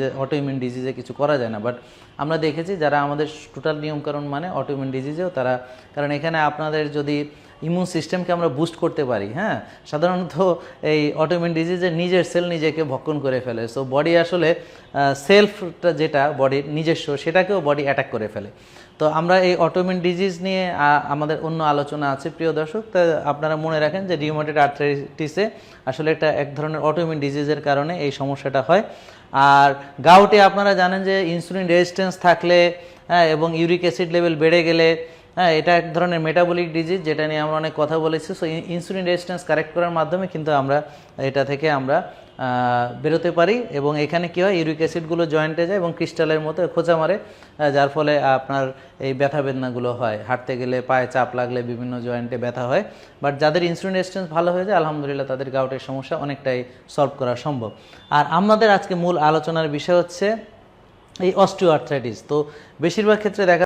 যে অটোইমিউন ডিজিজে কিছু করা যায় না, বাট আমরা দেখেছি যারা আমাদের টোটাল নিয়মকানুন মানে অটোইমিউন ডিজিজেও তারা, কারণ এখানে আপনাদের যদি ইমিউন সিস্টেমকে আমরা বুস্ট করতে পারি, হ্যাঁ, সাধারণত এই অটোইমিউন ডিজিজে নিজের সেল নিজেকে ভক্ষণ করে ফেলে। সো বডি আসলে সেলফটা যেটা বডির নিজস্ব সেটাকেও বডি অ্যাটাক করে ফেলে। তো আমরা এই অটোইমিউন ডিজিজ নিয়ে আমাদের অন্য আলোচনা আছে প্রিয় দর্শক। তা আপনারা মনে রাখেন যে রিউমেটয়েড আর্থ্রাইটিসে আসলে এটা এক ধরনের অটোইমিউন ডিজিজের কারণে এই সমস্যাটা হয়। আর গাউটে আপনারা জানেন যে ইনসুলিন রেজিস্ট্যান্স থাকলে, হ্যাঁ, এবং ইউরিক অ্যাসিড লেভেল বেড়ে গেলে, হ্যাঁ, এটা এক ধরনের মেটাবলিক ডিজিজ, যেটা নিয়ে আমরা অনেক কথা বলেছি। সো ইনসুলিন রেজিস্ট্যান্স কারেক্ট করার মাধ্যমে কিন্তু আমরা এটা থেকে আমরা বেরোতে পারি, এবং এখানে কী হয়, ইউরিক অ্যাসিডগুলো জয়েন্টে যায় এবং ক্রিস্টালের মতো খোঁচা মারে, যার ফলে আপনার এই ব্যথা বেদনাগুলো হয়, হাঁটতে গেলে পায়ে চাপ লাগলে বিভিন্ন জয়েন্টে ব্যথা হয়। বাট যাদের ইনসুলিন রেজিস্ট্যান্স ভালো হয়ে যায় আলহামদুলিল্লাহ তাদের গাউটের সমস্যা অনেকটাই সলভ করা সম্ভব। আর আমাদের আজকে মূল আলোচনার বিষয় হচ্ছে এই অস্টিও আর্থ্রাইটিস। তো বেশিরভাগ ক্ষেত্রে দেখা